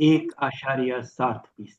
1.7%,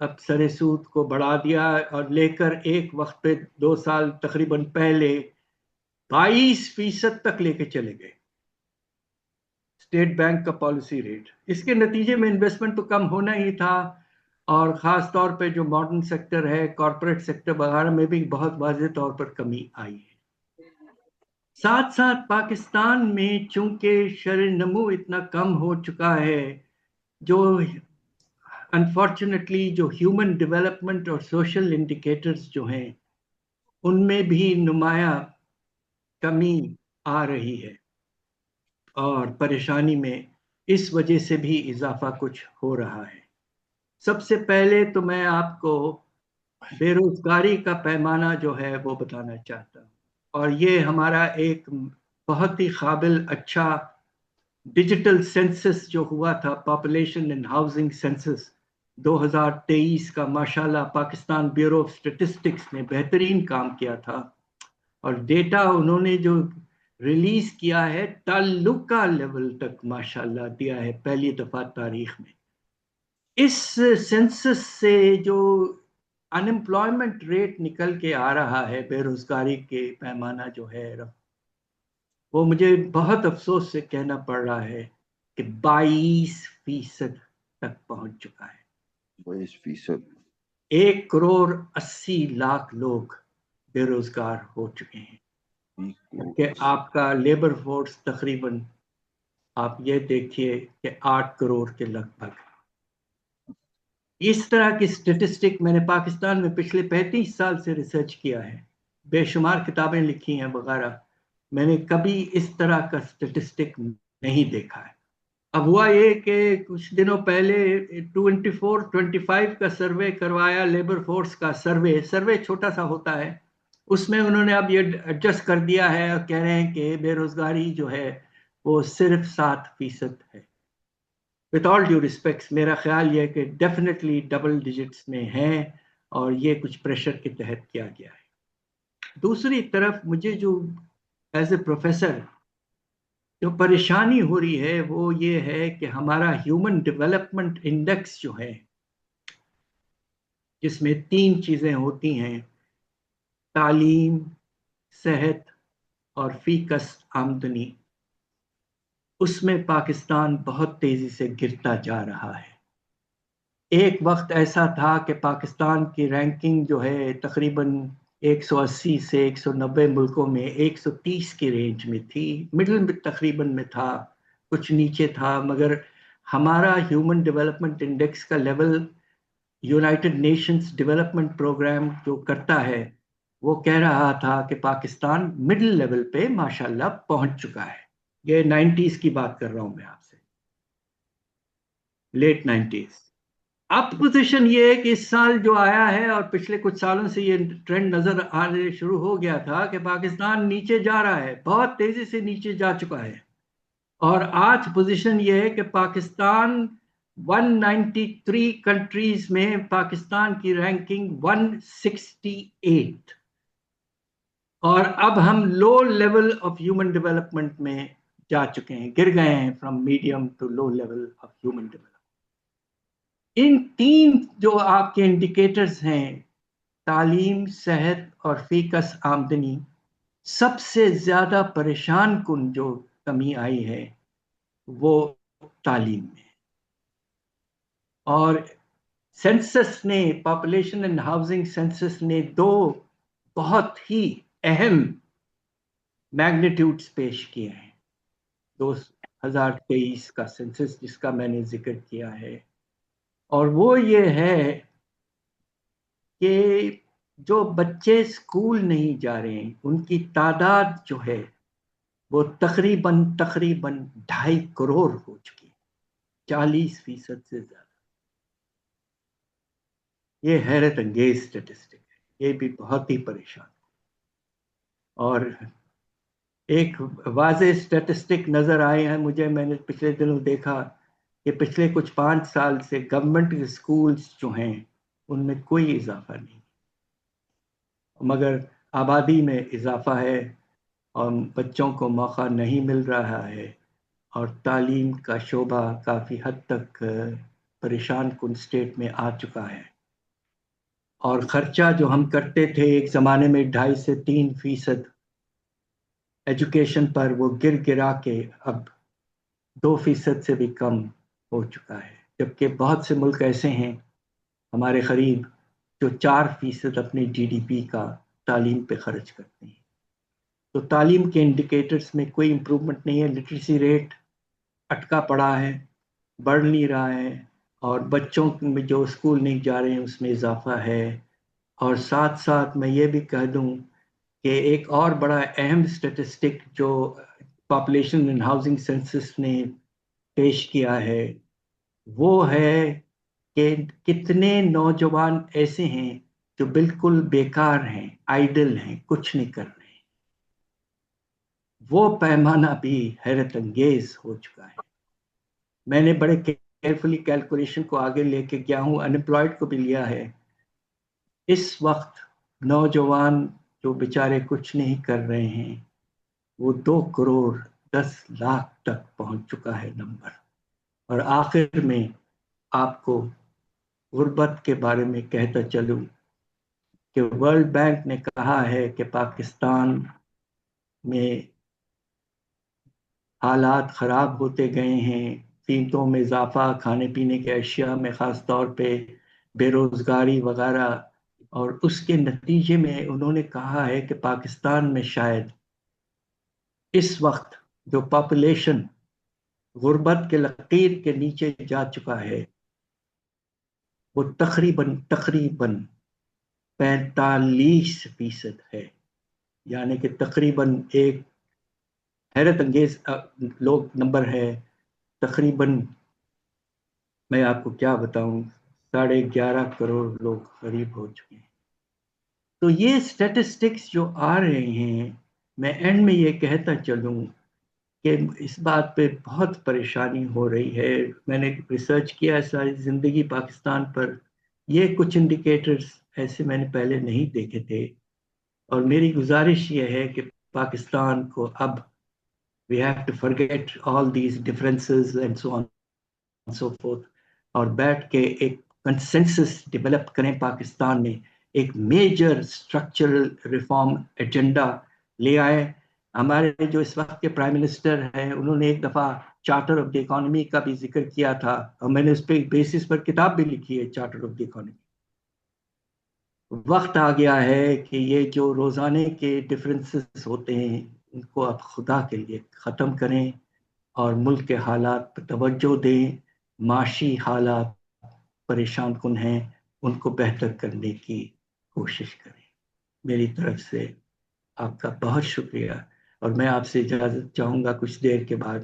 اب سر سود کو بڑھا دیا اور لے کر ایک وقت پہ 2 سال تقریباً پہلے 22% تک لے کے چلے گئے اسٹیٹ بینک کا پالیسی ریٹ. اس کے نتیجے میں انویسٹمنٹ تو کم ہونا ہی تھا، اور خاص طور پہ جو ماڈرن سیکٹر ہے، کارپوریٹ سیکٹر وغیرہ میں بھی بہت واضح طور پر کمی آئی ہے. ساتھ ساتھ پاکستان میں چونکہ شرح نمو اتنا کم ہو چکا ہے، جو انفارچونیٹلی جو ہیومن ڈیولپمنٹ اور سوشل انڈیکیٹرز جو ہیں ان میں بھی نمایاں کمی آ رہی ہے، اور پریشانی میں اس وجہ سے بھی اضافہ کچھ ہو رہا ہے. سب سے پہلے تو میں آپ کو بے روزگاری کا پیمانہ جو ہے وہ بتانا چاہتا ہوں، اور یہ ہمارا ایک بہت ہی قابل اچھا ڈیجیٹل سینسس جو ہوا تھا، پاپولیشن اینڈ ہاؤسنگ سینسس 2023 کا، ماشاءاللہ پاکستان بیورو آف اسٹیٹسٹکس نے بہترین کام کیا تھا، اور ڈیٹا انہوں نے جو ریلیز کیا ہے تعلقہ لیول تک ماشاءاللہ دیا ہے پہلی دفعہ تاریخ میں. اس سینسس سے جو انمپلائمنٹ ریٹ نکل کے آ رہا ہے، بے روزگاری کے پیمانہ جو ہے، وہ مجھے بہت افسوس سے کہنا پڑ رہا ہے کہ 22% تک پہنچ چکا ہے. 22%. 1,80,00,000 لوگ بے روزگار ہو چکے ہیں، کہ آپ کا لیبر فورس تقریباً آپ یہ دیکھیے کہ 8 کروڑ کے لگ بھگ. اس طرح کی سٹیٹسٹک میں نے پاکستان میں پچھلے 35 سال سے ریسرچ کیا ہے، بے شمار کتابیں لکھی ہیں وغیرہ، میں نے کبھی اس طرح کا سٹیٹسٹک نہیں دیکھا ہے. اب ہوا یہ کہ کچھ دنوں پہلے 24-25 کا سروے کروایا، لیبر فورس کا سروے چھوٹا سا ہوتا ہے، اس میں انہوں نے اب یہ ایڈجسٹ کر دیا ہے اور کہہ رہے ہیں کہ بے روزگاری جو ہے وہ صرف 7% ہے. وتھ آل ڈیو ریسپیکٹس میرا خیال یہ کہ ڈیفینیٹلی ڈبل ڈیجٹس میں ہے، اور یہ کچھ پریشر کے تحت کیا گیا ہے. دوسری طرف مجھے جو ایز اے پروفیسر جو پریشانی ہو رہی ہے وہ یہ ہے کہ ہمارا ہیومن ڈیولپمنٹ انڈیکس جو ہے، جس میں 3 چیزیں ہوتی ہیں، تعلیم، صحت اور فی کس آمدنی، اس میں پاکستان بہت تیزی سے گرتا جا رہا ہے. ایک وقت ایسا تھا کہ پاکستان کی رینکنگ جو ہے تقریباً 180 سے 190 ملکوں میں 130 کی رینج میں تھی، مڈل میں تقریباً میں تھا، کچھ نیچے تھا، مگر ہمارا ہیومن ڈیولپمنٹ انڈیکس کا level United Nations Development Programme جو کرتا ہے وہ کہہ رہا تھا کہ پاکستان مڈل لیول پہ ماشاءاللہ پہنچ چکا ہے. یہ 90s کی بات کر رہا ہوں میں آپ سے، لیٹ 90s. اب پوزیشن یہ ہے کہ اس سال جو آیا ہے، اور پچھلے کچھ سالوں سے یہ ٹرینڈ نظر آنے شروع ہو گیا تھا کہ پاکستان نیچے جا رہا ہے، بہت تیزی سے نیچے جا چکا ہے، اور آج پوزیشن یہ ہے کہ پاکستان 193 کنٹریز میں پاکستان کی رینکنگ 168، اور اب ہم low level of human development میں جا چکے ہیں، گر گئے ہیں from medium to low level of human development. ان 3 جو آپ کے انڈیکیٹرز ہیں، تعلیم، صحت اور فی کس آمدنی، سب سے زیادہ پریشان کن جو کمی آئی ہے وہ تعلیم میں. اور سینسس نے، پاپولیشن اینڈ ہاؤسنگ سینسس نے 2 بہت ہی اہم میگنیٹیوڈز پیش کیے ہیں. 2023 کا سینسس جس کا میں نے ذکر کیا ہے، اور وہ یہ ہے کہ جو بچے اسکول نہیں جا رہے ہیں ان کی تعداد جو ہے وہ تقریباً 2.5 کروڑ ہو چکی ہے، 40% سے زیادہ. یہ حیرت انگیز سٹیٹسٹک ہے، یہ بھی بہت ہی پریشان. اور ایک واضح سٹیٹسٹک نظر آئے ہیں مجھے، میں نے پچھلے دنوں دیکھا کہ پچھلے کچھ 5 سال سے گورنمنٹ کے اسکولز جو ہیں ان میں کوئی اضافہ نہیں، مگر آبادی میں اضافہ ہے، اور بچوں کو موقع نہیں مل رہا ہے، اور تعلیم کا شعبہ کافی حد تک پریشان کن سٹیٹ میں آ چکا ہے. اور خرچہ جو ہم کرتے تھے ایک زمانے میں 2.5 سے 3% ایجوکیشن پر، وہ گر گرا کے اب 2% سے بھی کم ہو چکا ہے، جبکہ بہت سے ملک ایسے ہیں ہمارے قریب جو 4% اپنی GDP کا تعلیم پہ خرچ کرتے ہیں۔ تو تعلیم کے انڈیکیٹرز میں کوئی امپرومنٹ نہیں ہے، لٹریسی ریٹ اٹکا پڑا ہے، بڑھ نہیں رہا ہے، اور بچوں میں جو اسکول نہیں جا رہے ہیں اس میں اضافہ ہے۔ اور ساتھ ساتھ میں یہ بھی کہہ دوں کہ ایک اور بڑا اہم اسٹیٹسٹک جو پاپولیشن اینڈ ہاؤسنگ سینسس نے پیش کیا ہے، وہ ہے کہ کتنے نوجوان ایسے ہیں جو بالکل بیکار ہیں، آئیڈل ہیں، کچھ نہیں کر رہے ہیں۔ وہ پیمانہ بھی حیرت انگیز ہو چکا ہے۔ میں نے بڑے کیئرفلی کیلکولیشن کو آگے لے کے گیا ہوں، انمپلائڈ کو بھی لیا ہے۔ اس وقت نوجوان جو بیچارے کچھ نہیں کر رہے ہیں، وہ 2.10 کروڑ تک پہنچ چکا ہے نمبر۔ اور آخر میں آپ کو غربت کے بارے میں کہتا چلوں کہ ورلڈ بینک نے کہا ہے کہ پاکستان میں حالات خراب ہوتے گئے ہیں، قیمتوں میں اضافہ، کھانے پینے کے اشیاء میں خاص طور پہ بے روزگاری وغیرہ، اور اس کے نتیجے میں انہوں نے کہا ہے کہ پاکستان میں شاید اس وقت جو پاپولیشن غربت کے لکیر کے نیچے جا چکا ہے، وہ تقریباً 45% ہے، یعنی کہ تقریباً ایک حیرت انگیز لوگ نمبر ہے۔ تقریباً میں آپ کو کیا بتاؤں، 11.5 کروڑ لوگ غریب ہو چکے ہیں۔ تو یہ اسٹیٹسٹکس جو آ رہے ہیں، میں اینڈ میں یہ کہتا چلوں کہ اس بات پہ بہت پریشانی ہو رہی ہے۔ میں نے ریسرچ کیا ساری زندگی پاکستان پر، یہ کچھ انڈیکیٹرز ایسے میں نے پہلے نہیں دیکھے تھے، اور میری گزارش یہ ہے کہ پاکستان کو اب we have to forget all these differences and so on and so forth، اور بیٹھ کے ایک کنسنسس ڈیولپ کریں، پاکستان میں ایک میجر اسٹرکچرل ریفارم ایجنڈا لے آئے۔ ہمارے جو اس وقت کے پرائم منسٹر ہیں، انہوں نے ایک دفعہ چارٹر آف دی اکانومی کا بھی ذکر کیا تھا، اور میں نے اس پہ بیسس پر کتاب بھی لکھی ہے، چارٹر آف دی اکانومی۔ وقت آ گیا ہے کہ یہ جو روزانے کے ڈفرینسز ہوتے ہیں ان کو اب خدا کے لیے ختم کریں، اور ملک کے حالات پر توجہ دیں۔ معاشی حالات پریشان کن ہیں، ان کو بہتر کرنے کی کوشش کریں۔ میری طرف سے آپ کا بہت شکریہ، اور میں آپ سے اجازت چاہوں گا کچھ دیر کے بعد